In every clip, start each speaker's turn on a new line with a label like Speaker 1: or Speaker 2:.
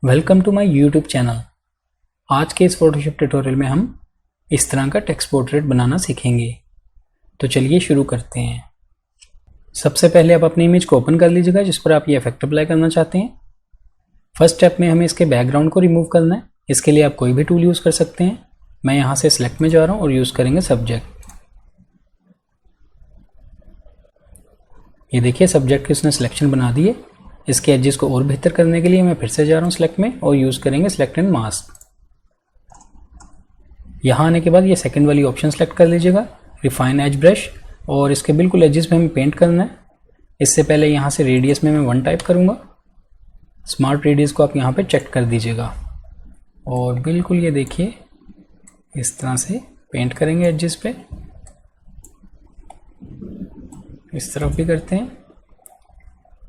Speaker 1: Welcome to my YouTube channel. आज के इस फोटोशॉप ट्यूटोरियल में हम इस तरह का टेक्स्ट पोर्ट्रेट बनाना सीखेंगे। तो चलिए शुरू करते हैं। सबसे पहले आप अपनी इमेज को ओपन कर लीजिएगा जिस पर आप ये इफेक्ट अप्लाई करना चाहते हैं। फर्स्ट स्टेप में हमें इसके बैकग्राउंड को रिमूव करना है। इसके लिए आप कोई भी टूल यूज़ कर सकते हैं। मैं यहाँ से सिलेक्ट में जा रहा हूँ और यूज़ करेंगे सब्जेक्ट। ये देखिए सब्जेक्ट की उसने सिलेक्शन बना दी है। इसके एजेस को और बेहतर करने के लिए मैं फिर से जा रहा हूँ सिलेक्ट में और यूज़ करेंगे सिलेक्ट एंड मास्क। यहाँ आने के बाद ये सेकंड वाली ऑप्शन सेलेक्ट कर लीजिएगा, रिफाइन एज ब्रश, और इसके बिल्कुल एजेस में हमें पेंट करना है। इससे पहले यहाँ से रेडियस में मैं 1 टाइप करूँगा। स्मार्ट रेडियस को आप यहाँ पे चेक कर दीजिएगा और बिल्कुल ये देखिए इस तरह से पेंट करेंगे एजेस पे। इस तरफ भी करते हैं।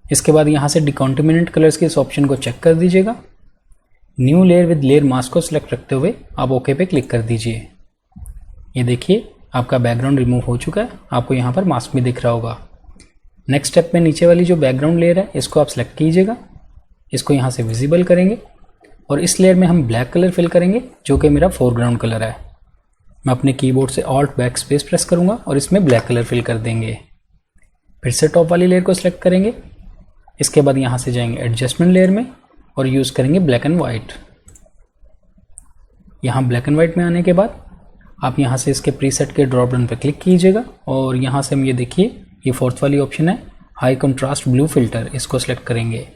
Speaker 1: इसके बाद यहाँ से डिकॉन्टिमिनेंट कलर्स के इस ऑप्शन को चेक कर दीजिएगा। New layer with layer mask को सिलेक्ट रखते हुए आप ओके पे क्लिक कर दीजिए। ये देखिए आपका बैकग्राउंड रिमूव हो चुका है। आपको यहाँ पर मास्क भी दिख रहा होगा। नेक्स्ट स्टेप में नीचे वाली जो बैकग्राउंड लेयर है इसको आप सिलेक्ट कीजिएगा। इसको यहाँ से विजिबल करेंगे और इस लेयर में हम ब्लैक कलर फिल करेंगे जो कि मेरा फोरग्राउंड कलर है। मैं अपने कीबोर्ड से ऑल्ट बैक स्पेस प्रेस करूँगा और इसमें ब्लैक कलर फिल कर देंगे। फिर से टॉप वाली लेयर को सिलेक्ट करेंगे। इसके बाद यहाँ से जाएंगे एडजस्टमेंट लेयर में और यूज़ करेंगे ब्लैक एंड वाइट। यहाँ ब्लैक एंड वाइट में आने के बाद आप यहाँ से इसके प्रीसेट के ड्रॉप डाउन पर क्लिक कीजिएगा और यहाँ से हम ये देखिए ये फोर्थ वाली ऑप्शन है हाई कंट्रास्ट ब्लू फिल्टर, इसको सिलेक्ट करेंगे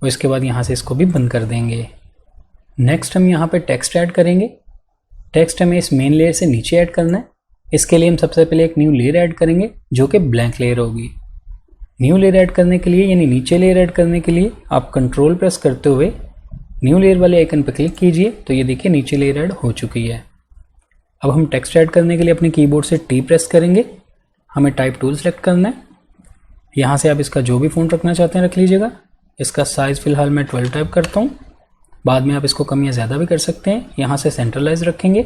Speaker 1: और इसके बाद यहाँ से इसको भी बंद कर देंगे। नेक्स्ट हम यहाँ पे टेक्स्ट ऐड करेंगे। टेक्स्ट हमें इस मेन लेयर से नीचे ऐड करना है। इसके लिए हम सबसे पहले एक न्यू लेयर ऐड करेंगे जो कि ब्लैंक लेयर होगी। न्यू लेयर ऐड करने के लिए यानी नीचे लेयर ऐड करने के लिए आप कंट्रोल प्रेस करते हुए न्यू लेयर वाले आइकन पर क्लिक कीजिए। तो ये देखिए नीचे लेयर ऐड हो चुकी है। अब हम टेक्स्ट ऐड करने के लिए अपने कीबोर्ड से टी प्रेस करेंगे। हमें टाइप टूल सेलेक्ट करना है। यहाँ से आप इसका जो भी फ़ॉन्ट रखना चाहते हैं रख लीजिएगा। इसका साइज़ फ़िलहाल मैं 12 टाइप करता हूँ। बाद में आप इसको कम या ज़्यादा भी कर सकते हैं। यहाँ से सेंट्रलाइज रखेंगे।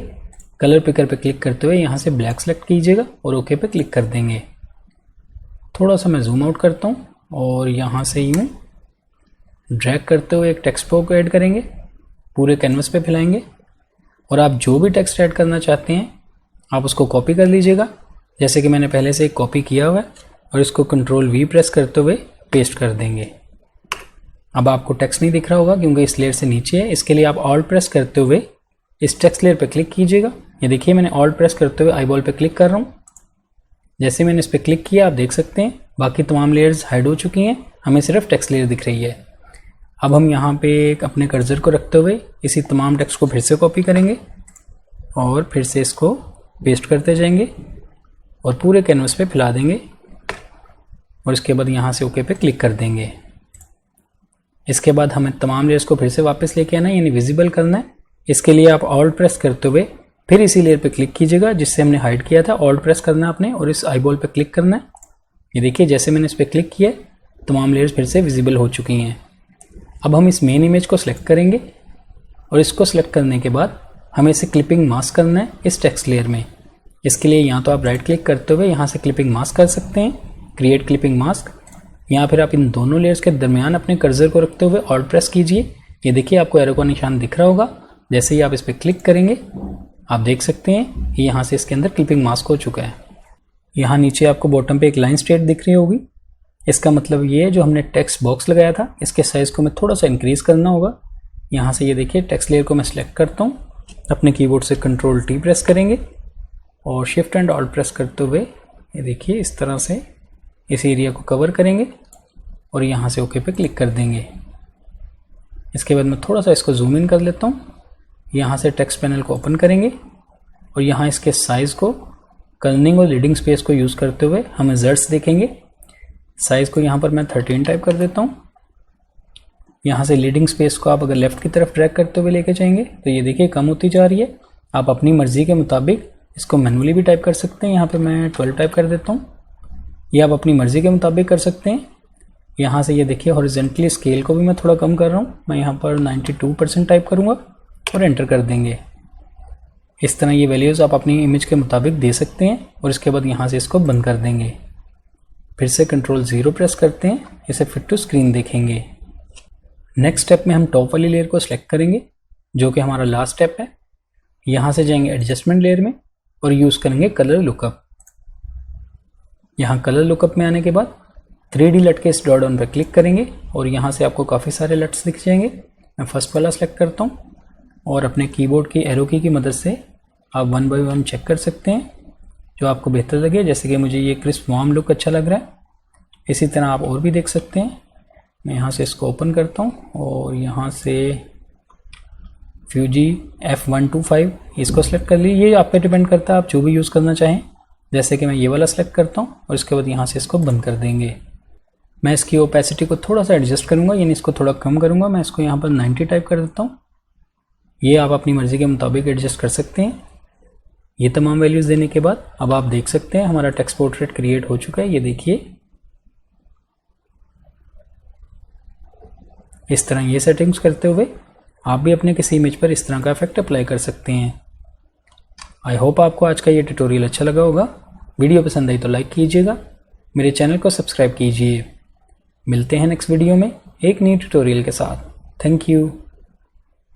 Speaker 1: कलर पिकर पे क्लिक करते हुए यहाँ से ब्लैक सेलेक्ट कीजिएगा और ओके पे क्लिक कर देंगे। थोड़ा सा मैं जूम आउट करता हूँ और यहाँ से यूँ ड्रैग करते हुए एक टेक्स्ट बॉक्स को ऐड करेंगे। पूरे कैनवस पे फैलाएंगे और आप जो भी टेक्स्ट ऐड करना चाहते हैं आप उसको कॉपी कर लीजिएगा। जैसे कि मैंने पहले से एक कॉपी किया हुआ है और इसको कंट्रोल V प्रेस करते हुए पेस्ट कर देंगे। अब आपको टेक्स्ट नहीं दिख रहा होगा क्योंकि इस लेयर से नीचे है। इसके लिए आप ऑल्ट प्रेस करते हुए इस टेक्स्ट लेयर पर क्लिक कीजिएगा। ये देखिए मैंने ऑल्ट प्रेस करते हुए आईबॉल पे क्लिक कर रहा हूँ। जैसे मैंने इस पर क्लिक किया आप देख सकते हैं बाकी तमाम लेयर्स हाइड हो चुकी हैं। हमें सिर्फ टेक्स्ट लेयर दिख रही है। अब हम यहाँ पे अपने कर्सर को रखते हुए इसी तमाम टेक्स्ट को फिर से कॉपी करेंगे और फिर से इसको पेस्ट करते जाएंगे और पूरे कैनवस पे फैला देंगे और इसके बाद यहाँ से ओके पे क्लिक कर देंगे। इसके बाद हमें तमाम लेयर्स को फिर से वापस लेके आना है यानी विजिबल करना है। इसके लिए आप ऑल्ट प्रेस करते हुए फिर इसी लेयर पे क्लिक कीजिएगा जिससे हमने हाइड किया था। ऑल्ट प्रेस करना है आपने और इस आईबॉल पे क्लिक करना है। ये देखिए जैसे मैंने इस पर क्लिक किया तमाम लेयर्स फिर से विजिबल हो चुकी हैं। अब हम इस मेन इमेज को सिलेक्ट करेंगे और इसको सिलेक्ट करने के बाद हमें इसे क्लिपिंग मास्क करना है इस टेक्स्ट लेयर में। इसके लिए यहाँ तो आप राइट क्लिक करते हुए यहाँ से क्लिपिंग मास्क कर सकते हैं, क्रिएट क्लिपिंग मास्क। यहाँ फिर आप इन दोनों लेयर्स के दरमियान अपने कर्सर को रखते हुए ऑल्ट प्रेस कीजिए। ये देखिए आपको एरो का निशान दिख रहा होगा। जैसे ही आप इस पर क्लिक करेंगे आप देख सकते हैं कि यहाँ से इसके अंदर क्लिपिंग मास्क हो चुका है। यहाँ नीचे आपको बॉटम पे एक लाइन स्ट्रेट दिख रही होगी। इसका मतलब ये है जो हमने टेक्स्ट बॉक्स लगाया था इसके साइज़ को मैं थोड़ा सा इंक्रीज़ करना होगा। यहाँ से ये देखिए टेक्स्ट लेयर को मैं सिलेक्ट करता हूँ। अपने कीबोर्ड से कंट्रोल T प्रेस करेंगे और शिफ्ट एंड ऑल्ट प्रेस करते हुए ये देखिए इस तरह से इस एरिया को कवर करेंगे और यहाँ से ओके पे क्लिक कर देंगे। इसके बाद मैं थोड़ा सा इसको जूम इन कर लेता हूँ। यहाँ से टेक्स्ट पैनल को ओपन करेंगे और यहाँ इसके साइज़ को कर्निंग और लीडिंग स्पेस को यूज़ करते हुए हम रिजल्ट्स देखेंगे। साइज़ को यहाँ पर मैं 13 टाइप कर देता हूँ। यहाँ से लीडिंग स्पेस को आप अगर लेफ़्ट की तरफ ड्रैग करते हुए लेके जाएंगे तो ये देखिए कम होती जा रही है। आप अपनी मर्ज़ी के मुताबिक इसको मैनुअली भी टाइप कर सकते हैं। यहाँ पर मैं 12 टाइप कर देता हूँ। ये आप अपनी मर्ज़ी के मुताबिक कर सकते हैं। यहाँ से ये देखिए हॉरिजॉन्टली स्केल को भी मैं थोड़ा कम कर रहा हूँ। मैं यहाँ पर 92% टाइप करूँगा और एंटर कर देंगे। इस तरह ये वैल्यूज़ आप अपनी इमेज के मुताबिक दे सकते हैं और इसके बाद यहाँ से इसको बंद कर देंगे। फिर से कंट्रोल 0 प्रेस करते हैं। इसे फिट टू स्क्रीन देखेंगे। नेक्स्ट स्टेप में हम टॉप वाली लेयर को सिलेक्ट करेंगे, जो कि हमारा लास्ट स्टेप है। यहाँ से जाएंगे एडजस्टमेंट लेयर में और यूज़ करेंगे कलर लुकअप। यहाँ कलर लुकअप में आने के बाद 3D लट के इस ड्रॉ डाउन पर क्लिक करेंगे और यहाँ से आपको काफ़ी सारे लट्स दिख जाएंगे। मैं फर्स्ट वाला सेलेक्ट करता हूँ और अपने कीबोर्ड की एरो की मदद से आप 1 बाय 1 चेक कर सकते हैं जो आपको बेहतर लगे। जैसे कि मुझे ये क्रिस्प वार्म लुक अच्छा लग रहा है, इसी तरह आप और भी देख सकते हैं। मैं यहाँ से इसको ओपन करता हूँ और यहाँ से फ्यूजी F125 इसको सेलेक्ट कर लीजिए। ये आप पे डिपेंड करता है, आप जो भी यूज़ करना चाहें। जैसे कि मैं ये वाला सेलेक्ट करता हूँ और इसके बाद यहाँ से इसको बंद कर देंगे। मैं इसकी ओपेसिटी को थोड़ा सा एडजस्ट करूँगा, यानी इसको थोड़ा कम करूँगा। मैं इसको यहाँ पर 90 टाइप कर देता हूँ। ये आप अपनी मर्ज़ी के मुताबिक एडजस्ट कर सकते हैं। ये तमाम वैल्यूज़ देने के बाद अब आप देख सकते हैं हमारा टेक्स्ट पोर्ट्रेट क्रिएट हो चुका है। ये देखिए, इस तरह ये सेटिंग्स करते हुए आप भी अपने किसी इमेज पर इस तरह का इफेक्ट अप्लाई कर सकते हैं। आई होप आपको आज का ये ट्यूटोरियल अच्छा लगा होगा। वीडियो पसंद आई तो लाइक कीजिएगा, मेरे चैनल को सब्सक्राइब कीजिए। मिलते हैं नेक्स्ट वीडियो में एक नई ट्यूटोरियल के साथ। Thank you.